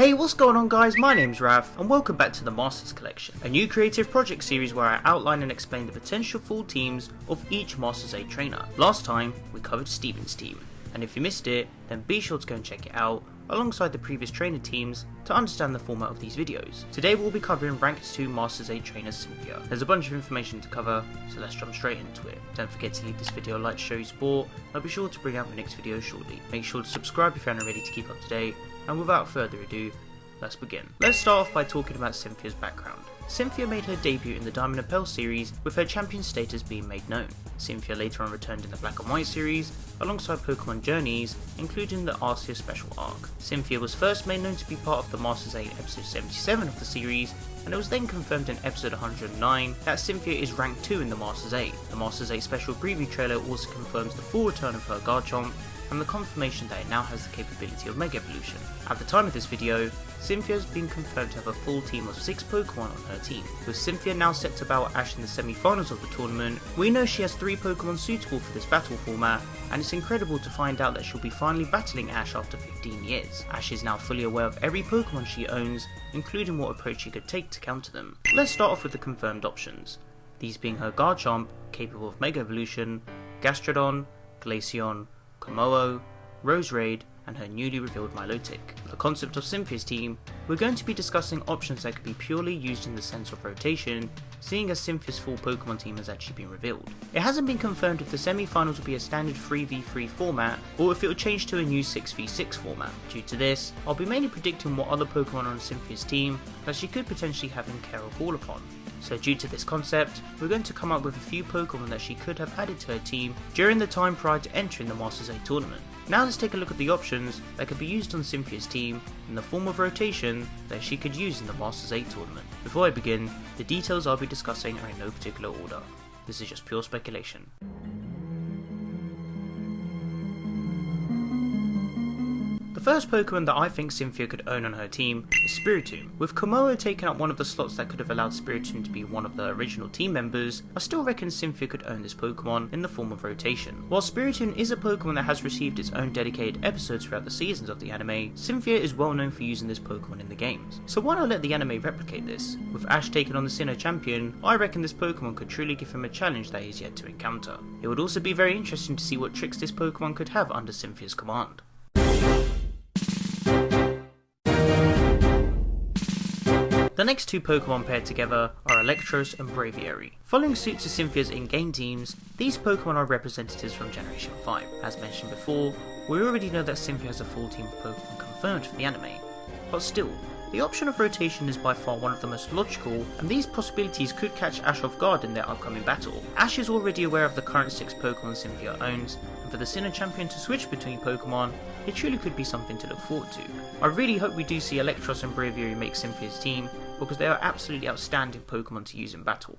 Hey, what's going on guys, my name's Rav and welcome back to the Masters Collection, a new creative project series where I outline and explain the potential full teams of each Masters 8 trainer. Last time we covered Steven's team, and if you missed it then be sure to go and check it out alongside the previous trainer teams to understand the format of these videos. Today we'll be covering Ranked 2 Masters 8 trainer Cynthia. There's a bunch of information to cover, so let's jump straight into it. Don't forget to leave this video a like to show your support, and I'll be sure to bring out my next video shortly. Make sure to subscribe if you aren't already to keep up to date, and without further ado, let's begin. Let's start off by talking about Cynthia's background. Cynthia made her debut in the Diamond and Pearl series with her champion status being made known. Cynthia later on returned in the Black and White series alongside Pokemon Journeys, including the Arceus special arc. Cynthia was first made known to be part of the Masters 8 episode 77 of the series, and it was then confirmed in episode 109 that Cynthia is ranked 2 in the Masters 8. The Masters 8 special preview trailer also confirms the full return of her Garchomp and the confirmation that it now has the capability of Mega Evolution. At the time of this video, Cynthia has been confirmed to have a full team of 6 Pokemon on her team. With Cynthia now set to battle Ash in the semi-finals of the tournament, we know she has 3 Pokemon suitable for this battle format, and it's incredible to find out that she'll be finally battling Ash after 15 years. Ash is now fully aware of every Pokemon she owns, including what approach she could take to counter them. Let's start off with the confirmed options, these being her Garchomp, capable of Mega Evolution, Gastrodon, Glaceon, Kommo-o, Roserade, and her newly revealed Milotic. For the concept of Cynthia's team, we're going to be discussing options that could be purely used in the sense of rotation, seeing as Cynthia's full Pokemon team has actually been revealed. It hasn't been confirmed if the semi-finals will be a standard 3v3 format, or if it will change to a new 6v6 format. Due to this, I'll be mainly predicting what other Pokemon on Cynthia's team that she could potentially have in care or call upon. So due to this concept, we're going to come up with a few Pokemon that she could have added to her team during the time prior to entering the Masters 8 tournament. Now let's take a look at the options that could be used on Cynthia's team in the form of rotation that she could use in the Masters 8 tournament. Before I begin, the details I'll be discussing are in no particular order. This is just pure speculation. The first Pokemon that I think Cynthia could own on her team is Spiritomb. With Kommo-o taking up one of the slots that could have allowed Spiritomb to be one of the original team members, I still reckon Cynthia could own this Pokemon in the form of rotation. While Spiritomb is a Pokemon that has received its own dedicated episodes throughout the seasons of the anime, Cynthia is well known for using this Pokemon in the games. So why not let the anime replicate this? With Ash taking on the Sinnoh champion, I reckon this Pokemon could truly give him a challenge that he is yet to encounter. It would also be very interesting to see what tricks this Pokemon could have under Cynthia's command. The next 2 Pokemon paired together are Electros and Bravery. Following suit to Cynthia's in-game teams, these Pokemon are representatives from Generation 5. As mentioned before, we already know that Cynthia has a full team of Pokemon confirmed for the anime, but still, the option of rotation is by far one of the most logical, and these possibilities could catch Ash off guard in their upcoming battle. Ash is already aware of the current 6 Pokemon Cynthia owns, and for the Sinnoh champion to switch between Pokemon, it truly could be something to look forward to. I really hope we do see Electros and Bravery make Cynthia's team, because they are absolutely outstanding Pokemon to use in battle.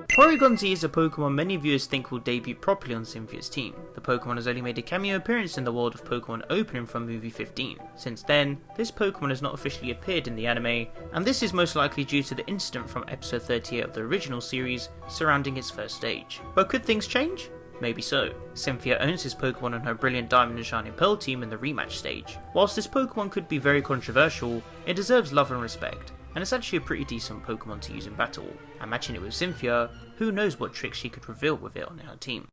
Porygon Z is a Pokemon many viewers think will debut properly on Cynthia's team. The Pokemon has only made a cameo appearance in the world of Pokemon opening from movie 15. Since then, this Pokemon has not officially appeared in the anime, and this is most likely due to the incident from episode 38 of the original series surrounding its first stage. But could things change? Maybe so. Cynthia owns this Pokemon on her brilliant Diamond and Shining Pearl team in the rematch stage. Whilst this Pokemon could be very controversial, it deserves love and respect, and it's actually a pretty decent Pokemon to use in battle. And matching it with Cynthia, who knows what tricks she could reveal with it on her team.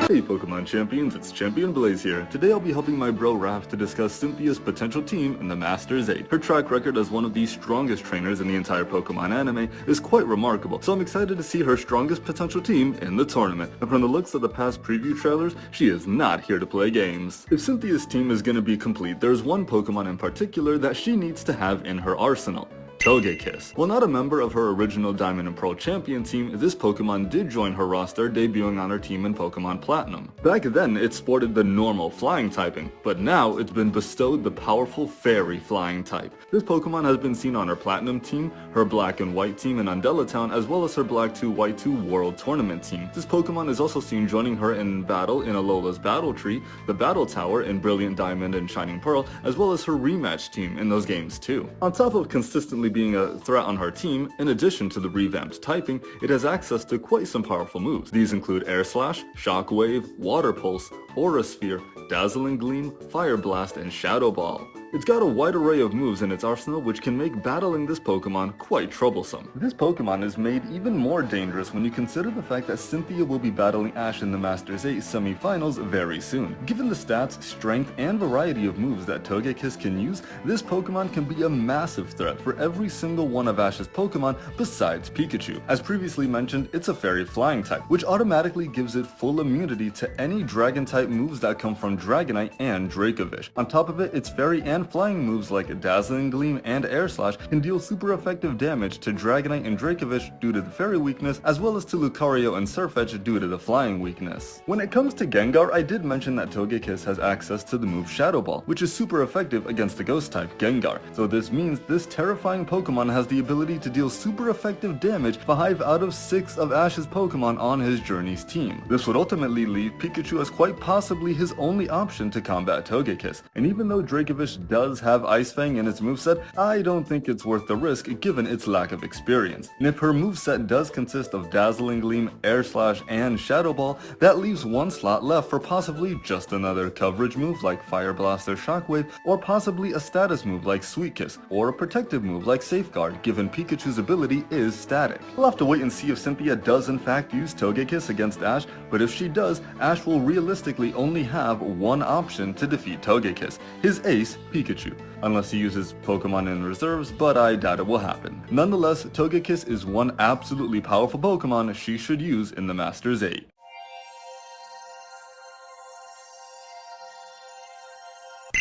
Hey Pokemon champions, it's Champion Blaze here. Today I'll be helping my bro Raph to discuss Cynthia's potential team in the Masters 8. Her track record as one of the strongest trainers in the entire Pokemon anime is quite remarkable, so I'm excited to see her strongest potential team in the tournament. And from the looks of the past preview trailers, she is not here to play games. If Cynthia's team is going to be complete, there's one Pokemon in particular that she needs to have in her arsenal. Togekiss. While not a member of her original Diamond and Pearl champion team, this Pokemon did join her roster, debuting on her team in Pokemon Platinum. Back then, it sported the normal flying typing, but now it's been bestowed the powerful fairy flying type. This Pokemon has been seen on her Platinum team, her Black and White team in Undella Town, as well as her Black 2 White 2 World Tournament team. This Pokemon is also seen joining her in battle in Alola's Battle Tree, the Battle Tower in Brilliant Diamond and Shining Pearl, as well as her rematch team in those games too. On top of consistently simply being a threat on her team, in addition to the revamped typing, it has access to quite some powerful moves. These include Air Slash, Shock Wave, Water Pulse, Aura Sphere, Dazzling Gleam, Fire Blast, and Shadow Ball. It's got a wide array of moves in its arsenal which can make battling this Pokemon quite troublesome. This Pokemon is made even more dangerous when you consider the fact that Cynthia will be battling Ash in the Masters 8 semifinals very soon. Given the stats, strength, and variety of moves that Togekiss can use, this Pokemon can be a massive threat for every single one of Ash's Pokemon besides Pikachu. As previously mentioned, it's a Fairy Flying type, which automatically gives it full immunity to any Dragon type moves that come from Dragonite and Dracovish. On top of it, its Fairy and Flying moves like Dazzling Gleam and Air Slash can deal super effective damage to Dragonite and Dracovish due to the Fairy weakness, as well as to Lucario and Sirfetch'd due to the Flying weakness. When it comes to Gengar, I did mention that Togekiss has access to the move Shadow Ball, which is super effective against the Ghost type Gengar. So this means this terrifying Pokemon has the ability to deal super effective damage to 5 out of 6 of Ash's Pokemon on his Journey's team. This would ultimately leave Pikachu as quite possibly his only option to combat Togekiss. And even though Dracovish does have Ice Fang in its moveset, I don't think it's worth the risk given its lack of experience. And if her moveset does consist of Dazzling Gleam, Air Slash, and Shadow Ball, that leaves one slot left for possibly just another coverage move like Fire Blast or Shockwave, or possibly a status move like Sweet Kiss, or a protective move like Safeguard, given Pikachu's ability is static. We'll have to wait and see if Cynthia does in fact use Togekiss against Ash, but if she does, Ash will realistically only have one option to defeat Togekiss, his ace, Pikachu. Unless he uses Pokemon in reserves, but I doubt it will happen. Nonetheless, Togekiss is one absolutely powerful Pokemon she should use in the Masters 8.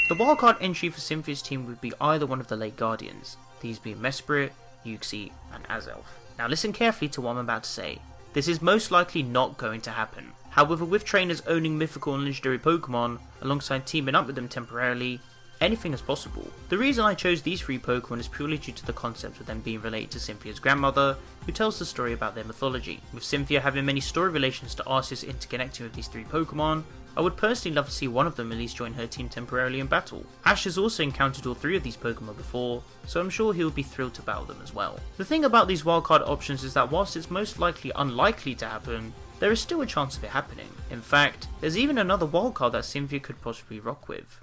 The wildcard entry for Cynthia's team would be either one of the late Guardians, these being Mesprit, Uxie, and Azelf. Now listen carefully to what I'm about to say. This is most likely not going to happen. However, with trainers owning mythical and legendary Pokemon, alongside teaming up with them temporarily, anything is possible. The reason I chose these 3 Pokemon is purely due to the concept of them being related to Cynthia's grandmother, who tells the story about their mythology. With Cynthia having many story relations to Arceus interconnecting with these 3 Pokemon, I would personally love to see one of them at least join her team temporarily in battle. Ash has also encountered all 3 of these Pokemon before, so I'm sure he would be thrilled to battle them as well. The thing about these wildcard options is that whilst it's most likely unlikely to happen, there is still a chance of it happening. In fact, there's even another wildcard that Cynthia could possibly rock with.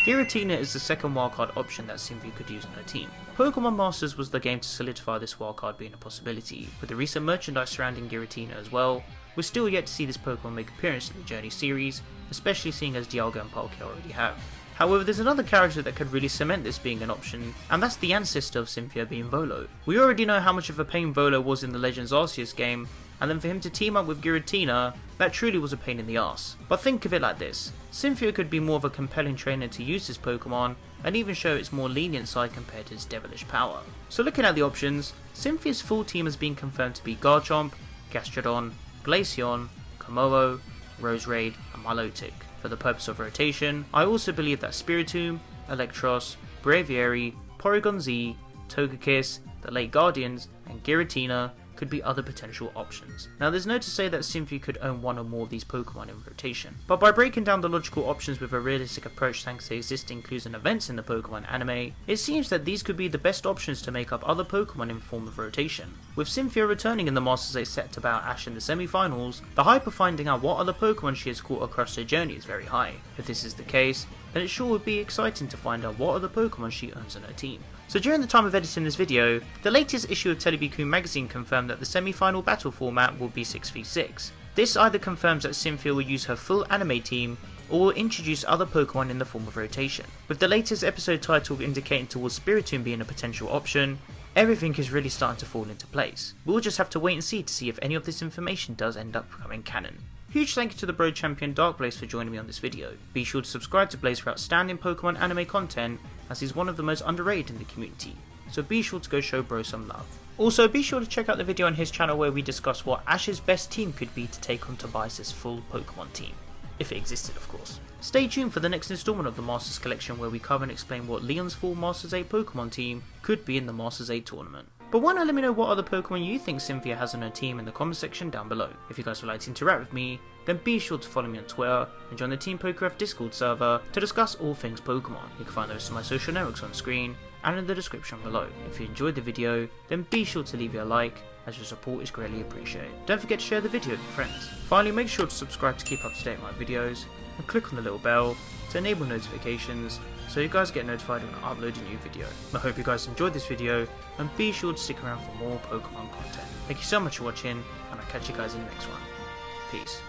Giratina is the second wildcard option that Cynthia could use on her team. Pokémon Masters was the game to solidify this wildcard being a possibility. With the recent merchandise surrounding Giratina as well, we're still yet to see this Pokemon make appearance in the Journey series, especially seeing as Dialga and Palkia already have. However, there's another character that could really cement this being an option, and that's the ancestor of Cynthia being Volo. We already know how much of a pain Volo was in the Legends Arceus game, and then for him to team up with Giratina, that truly was a pain in the arse. But think of it like this, Cynthia could be more of a compelling trainer to use this Pokemon, and even show its more lenient side compared to its devilish power. So looking at the options, Cynthia's full team has been confirmed to be Garchomp, Gastrodon, Glaceon, Kommo-o, Roserade, and Milotic. For the purpose of rotation, I also believe that Spiritomb, Electros, Bravery, Porygon Z, Togekiss, the late Guardians, and Giratina could be other potential options. Now there's no to say that Cynthia could own one or more of these Pokemon in rotation, but by breaking down the logical options with a realistic approach thanks to existing clues and events in the Pokemon anime, it seems that these could be the best options to make up other Pokemon in form of rotation. With Cynthia returning in the Masters 8 set to battle Ash in the semi-finals, the hype of finding out what other Pokemon she has caught across her journey is very high. If this is the case, then it sure would be exciting to find out what other Pokemon she owns on her team. So during the time of editing this video, the latest issue of Telebiku magazine confirmed that the semi-final battle format will be 6v6. This either confirms that Cynthia will use her full anime team, or will introduce other Pokemon in the form of rotation. With the latest episode title indicating towards Spiritomb being a potential option, everything is really starting to fall into place. We'll just have to wait and see to see if any of this information does end up becoming canon. Huge thank you to the Bro Champion Dark Blaze for joining me on this video. Be sure to subscribe to Blaze for outstanding Pokemon anime content, as he's one of the most underrated in the community, so be sure to go show Bro some love. Also, be sure to check out the video on his channel where we discuss what Ash's best team could be to take on Tobias' full Pokemon team. if it existed of course. Stay tuned for the next installment of the Masters Collection where we cover and explain what Leon's full Masters 8 Pokemon team could be in the Masters 8 tournament. But why not let me know what other Pokemon you think Cynthia has on her team in the comment section down below. If you guys would like to interact with me, then be sure to follow me on Twitter and join the Team PokeRef Discord server to discuss all things Pokemon. You can find those on my social networks on screen and in the description below. If you enjoyed the video, then be sure to leave your like, as your support is greatly appreciated. Don't forget to share the video with your friends. Finally, make sure to subscribe to keep up to date with my videos, and click on the little bell to enable notifications so you guys get notified when I upload a new video. I hope you guys enjoyed this video, and be sure to stick around for more Pokemon content. Thank you so much for watching, and I'll catch you guys in the next one. Peace.